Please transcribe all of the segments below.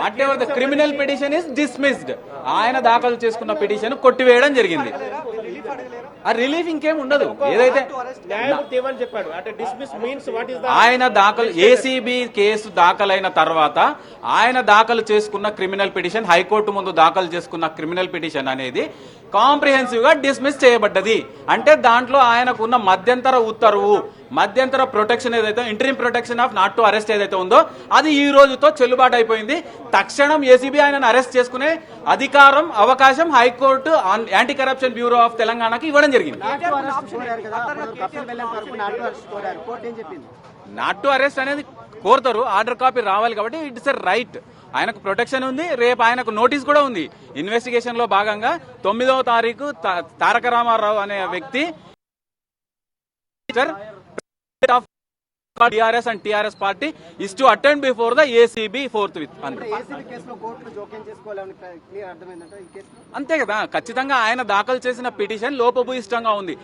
What ever the criminal petition is dismissed. ఆయన దాఖలు చేసుకున్న పిటిషన్ కొట్టివేయడం జరిగింది. ఆ రిలీఫ్ ఇంకేం ఉండదు. ఏదైతే ఆయన దాఖలు ఏసీబీ కేసు దాఖలైన తర్వాత ఆయన దాఖలు చేసుకున్న క్రిమినల్ పిటిషన్, హైకోర్టు ముందు దాఖలు చేసుకున్న క్రిమినల్ పిటిషన్ అనేది కాంప్రిహెన్సివ్ గా డిస్మిస్ చేయబడ్డది. అంటే దాంట్లో ఆయనకున్న మధ్యంతర ఉత్తర్వు, మధ్యంతర ప్రొటెక్షన్ ఏదైతే interim protection of not to arrest ఏదైతే ఉందో అది ఈ రోజుతో చెల్లుబాటు అయిపోయింది. తక్షణం ఏసీబీ ఆయనను అరెస్ట్ చేసుకునే అధికారం, అవకాశం high court anti corruption bureau of తెలంగాణకి ఇవ్వడం జరిగింది. నాట్ టు అరెస్ట్ అనేది కోరుతారు, ఆర్డర్ కాపీ రావాలి కాబట్టి ఇట్స్ ఎ రైట్. ఆయనకు ప్రొటెక్షన్ ఉంది. రేపు ఆయనకు నోటీస్ కూడా ఉంది. ఇన్వెస్టిగేషన్ లో భాగంగా 9వ తారీఖు తారక రామారావు అనే వ్యక్తి TRS and TRS party is to attend before the ACB forthwith. అంతే కదా, ఖచ్చితంగా ఆయన దాఖలు చేసిన పిటిషన్ లోపభూయిష్టంగా ఉంది.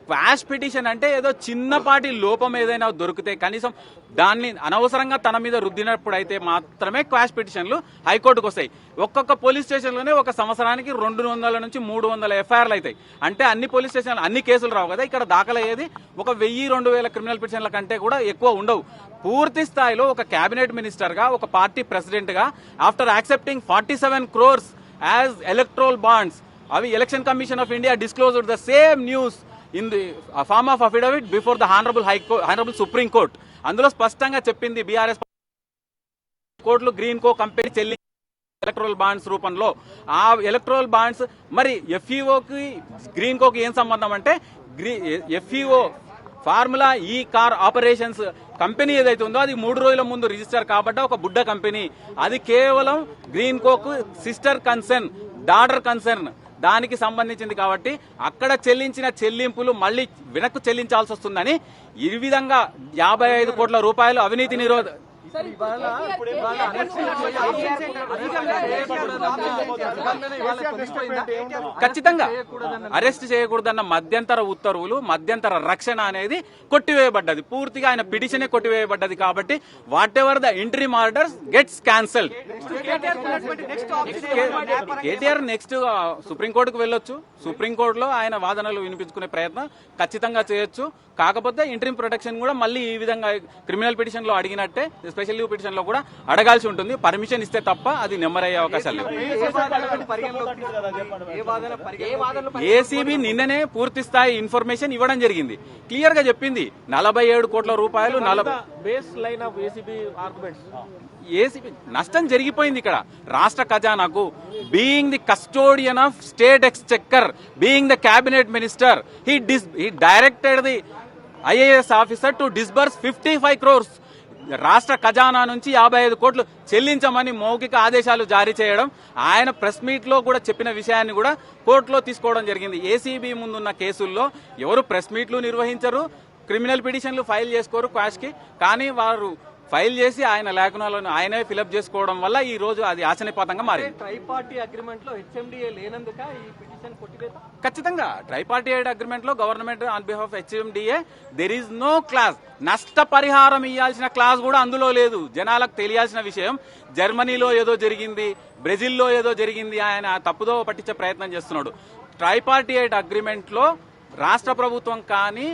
క్వాష్ పిటిషన్ అంటే ఏదో చిన్నపాటి లోపం ఏదైనా దొరికితే కనీసం దాన్ని అనవసరంగా తన మీద రుద్దినప్పుడు అయితే మాత్రమే క్వాష్ పిటిషన్లు హైకోర్టుకు వస్తాయి. ఒక్కొక్క పోలీస్ స్టేషన్లోనే ఒక సంవత్సరానికి 200 నుంచి 300 ఎఫ్ఐఆర్లు అవుతాయి. అంటే అన్ని పోలీస్ స్టేషన్లు అన్ని కేసులు రావు కదా. ఇక్కడ దాఖలయ్యేది 1000-2000 క్రిమినల్ పిటిషన్ల కంటే కూడా ఎక్కువ ఉండవు. పూర్తి స్థాయిలో ఒక కేబినెట్ మినిస్టర్ గా, ఒక పార్టీ ప్రెసిడెంట్ గా, after accepting 47 crores as electoral bonds, అవి election commission of India disclosed the same news in the form of affidavit before the honorable Supreme Court. అందులో స్పష్టంగా చెప్పింది బీఆర్ఎస్ కోర్టులు గ్రీన్ కో కంపెనీ చెల్లి electoral bonds రూపంలో. ఆ electoral bonds మరి ఎఫ్ఈఓకి green కోకి ఏం సంబంధం అంటే, ఎఫ్ఈఓ ఫార్ములా ఈ కార్ ఆపరేషన్స్ కంపెనీ ఏదైతే ఉందో అది 3 రోజుల ముందు రిజిస్టర్ కాబట్టి ఒక బుడ్డ కంపెనీ. అది కేవలం green Coke sister concern, daughter concern దానికి సంబంధించింది కాబట్టి అక్కడ చెల్లించిన చెల్లింపులు మళ్లీ వెనక్కు చెల్లించాల్సి వస్తుందని ఈ విధంగా 55 కోట్ల రూపాయలు అవినీతి నిరోధ ఖచ్చితంగా అరెస్ట్ చేయకూడదన్న మధ్యంతర ఉత్తర్వులు, మధ్యంతర రక్షణ అనేది కొట్టివేయబడ్డది. పూర్తిగా ఆయన పిటిషనే కొట్టివేయబడ్డది కాబట్టి what ever the interim orders gets cancelled. KTR next సుప్రీంకోర్టుకు వెళ్ళొచ్చు. సుప్రీంకోర్టులో ఆయన వాదనలు వినిపించుకునే ప్రయత్నం ఖచ్చితంగా చేయొచ్చు. కాకపోతే ఇంటరిమ్ ప్రొటెక్షన్ కూడా మళ్ళీ ఈ విధంగా క్రిమినల్ పిటిషన్ లో అడిగినట్టే స్పెషల్ లీవ్ పిటిషన్ లో కూడా అడగాల్సి ఉంటుంది. పర్మిషన్ ఇస్తే తప్ప అది నెమ్మరయ్యే అవకాశాలు లేవు. ఏసీబీ నిన్ననే పూర్తి స్థాయి ఇన్ఫర్మేషన్ ఇవ్వడం జరిగింది. క్లియర్ గా చెప్పింది 47 కోట్ల రూపాయలు ఏసీబీ నష్టం జరిగిపోయింది. ఇక్కడ రాష్ట్ర ఖజానాకు being the custodian of state exchequer, being the cabinet minister, he directed the IAS officer to disburse 55 crores. రాష్ట్ర ఖజానా నుంచి 55 కోట్లు చెల్లించమని మౌఖిక ఆదేశాలు జారీ చేయడం, ఆయన ప్రెస్ మీట్ లో కూడా చెప్పిన విషయాన్ని కూడా కోర్టులో తీసుకోవడం జరిగింది. ఏసీబీ ముందున్న కేసుల్లో ఎవరు ప్రెస్ మీట్లు నిర్వహించరు, క్రిమినల్ పిటిషన్లు ఫైల్ చేసుకోరు క్వాష్ కి. కానీ వారు ఫైల్ చేసి ఆయన లేఖనాలను ఆయనే ఫిలప్ చేసుకోవడం వల్ల ఈ రోజు అది ఆశనిపాతంగా మారింది. ట్రైపార్టీ అగ్రిమెంట్ లో హెచ్ఎండిఏ లేనందుక ఈ పిటిషన్ కొట్టివేత. ఖచ్చితంగా ట్రైపార్టీ అగ్రిమెంట్ లో government on behalf of HMDA there is no clause. నష్టపరిహారం ఇవ్వాల్సిన క్లాజ్ కూడా అందులో లేదు. జనాలకు తెలియాల్సిన విషయం, జర్మనీలో ఏదో జరిగింది, బ్రెజిల్లో ఏదో జరిగింది, ఆయన తప్పుదో పట్టించే ప్రయత్నం చేస్తున్నాడు. ట్రైపార్టీ అగ్రిమెంట్ లో రాష్ట్ర ప్రభుత్వం కానీ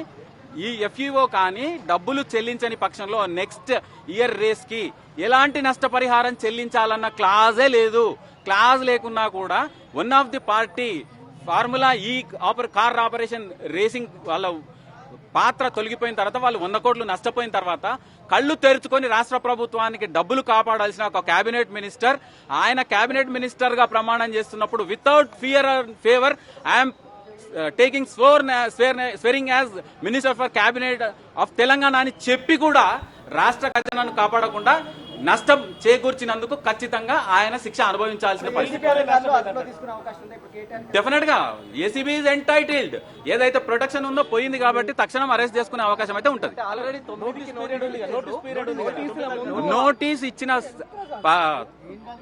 ఈ ఎఫ్ఈఓ కానీ డబ్బులు చెల్లించని పక్షంలో నెక్స్ట్ ఇయర్ రేస్ కి ఎలాంటి నష్టపరిహారం చెల్లించాలన్న క్లాజే లేదు. క్లాజ్ లేకున్నా కూడా one of the party formula ఈ కార్ ఆపరేషన్ రేసింగ్ వాళ్ళ పాత్ర తొలగిపోయిన తర్వాత, వాళ్ళు 100 కోట్లు నష్టపోయిన తర్వాత కళ్లు తెరుచుకొని రాష్ట్ర ప్రభుత్వానికి డబ్బులు కాపాడాల్సిన ఒక కేబినెట్ మినిస్టర్, ఆయన కేబినెట్ మినిస్టర్ గా ప్రమాణం చేస్తున్నప్పుడు without fear or favour I'm taking swearing as minister for cabinet of Telangana అని చెప్పి కూడా రాష్ట్ర ఖజానాను కాపాడకుండా నష్టం చేకూర్చినందుకు ఖచ్చితంగా ఆయన శిక్ష అనుభవించాల్సిన పరిస్థితి. డెఫినెట్ గా ఏసీబీ ఈజ్ ఎంటైటిల్డ్. ఏదైతే ప్రొటెక్షన్ ఉందో పోయింది కాబట్టి తక్షణం అరెస్ట్ చేసుకునే అవకాశం అయితే ఉంటుంది. నోటీస్ ఇచ్చిన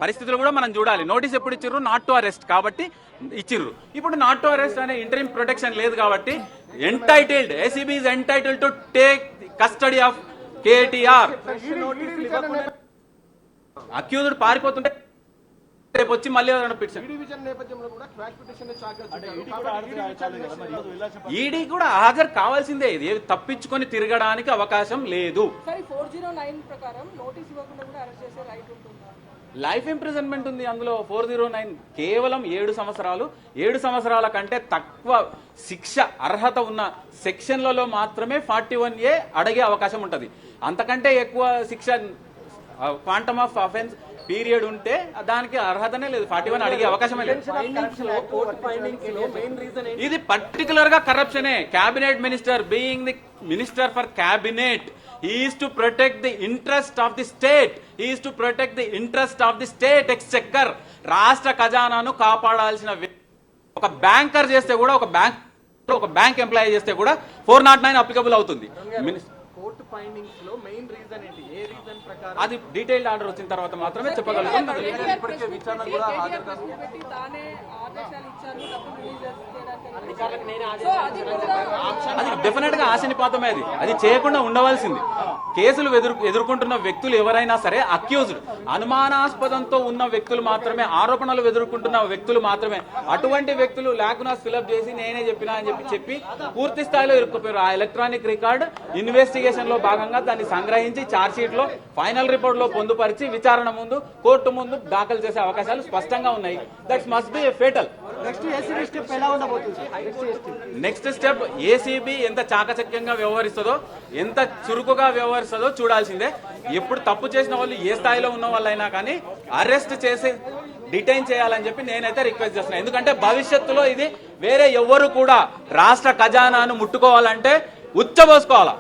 పరిస్థితులు కూడా మనం చూడాలి. నోటీస్ ఎప్పుడు ఇచ్చిర్రు? నాట్ టు అరెస్ట్ కాబట్టి ఇచ్చిర్రు. ఇప్పుడు నాట్ టు అరెస్ట్ అనే ఇంటరిమ్ ప్రొటెక్షన్ లేదు కాబట్టి entitled, ACB is entitled to take custody of KTR. Accused పారిపోతుంటే రేపు వచ్చి మళ్ళీ పిటిషన్ ఈడీ కూడా హాజరు కావాల్సిందే. ఇది తప్పించుకొని తిరగడానికి అవకాశం లేదు. సరే 409 ప్రకారం నోటీస్ ఇవ్వకుండా కూడా అరెస్ట్ చేసే రైట్ ఉంటుందా? లైఫ్ ఇంప్రిజన్మెంట్ ఉంది అందులో. 409 కేవలం 7 సంవత్సరాలు. 7 సంవత్సరాల కంటే తక్కువ శిక్ష అర్హత ఉన్న సెక్షన్లలో మాత్రమే 41A అడిగే అవకాశం ఉంటుంది. అంతకంటే ఎక్కువ శిక్ష క్వాంటమ్ ఆఫ్ అఫెన్స్ పీరియడ్ ఉంటే దానికి అర్హతనే లేదు. 41 అడిగే అవకాశమే లేదు. ఇది పర్టికులర్ గా కరప్షనే. Cabinet minister being the minister for cabinet, he is to protect the interest of the state, he is to protect the interest of the state exchequer. రాష్ట్ర ఖజానాను కాపాడాల్సిన ఒక బ్యాంకర్ చేస్తే కూడా, ఒక బ్యాంక్ ఎంప్లాయీ చేస్తే కూడా 409 అప్లికబుల్ అవుతుంది. కోర్టు ఫైండింగ్స్ లో మెయిన్ రీజన్ ఏంటి? ఏ రీజన్ ప్రకారం? అది డీటెయిల్డ్ ఆర్డర్ వచ్చిన తర్వాత మాత్రమే చెప్పగలుగుతాం. అది డెఫినెట్ గా ఆశనిపాతమే. అది చేయకుండా ఉండవలసింది. కేసులు ఎదుర్కొంటున్న వ్యక్తులు ఎవరైనా సరే అక్యూజ్డ్, అనుమానాస్పదంతో ఉన్న వ్యక్తులు మాత్రమే, ఆరోపణలు ఎదుర్కొంటున్న వ్యక్తులు మాత్రమే. అటువంటి వ్యక్తులు లాకునాస్ ఫిలప్ చేసి నేనే చెప్పినా అని చెప్పి పూర్తి స్థాయిలో ఇరుక్కుపోయారు. ఆ ఎలక్ట్రానిక్ రికార్డ్ ఇన్వెస్టిగేషన్ లో భాగంగా దాన్ని సంగ్రహించి ఛార్జ్ షీట్ లో ఫైనల్ రిపోర్ట్ లో పొందుపరిచి విచారణ ముందు, కోర్టు ముందు దాఖలు చేసే అవకాశాలు స్పష్టంగా ఉన్నాయి. That's must be fatal. Next step ACB ఎంత చాకచక్యంగా వ్యవహరిస్తుందో, ఎంత చురుకుగా వ్యవహరిస్తుందో చూడాల్సిందే. ఎప్పుడు తప్పు చేసిన వాళ్ళు ఏ స్థాయిలో ఉన్న వాళ్ళైనా కానీ అరెస్ట్ చేసి డిటైన్ చేయాలని చెప్పి నేనైతే రిక్వెస్ట్ చేస్తున్నాను. ఎందుకంటే భవిష్యత్తులో ఇది వేరే ఎవ్వరు కూడా రాష్ట్ర ఖజానాను ముట్టుకోవాలంటే ఉచ్చబోసుకోవాలా.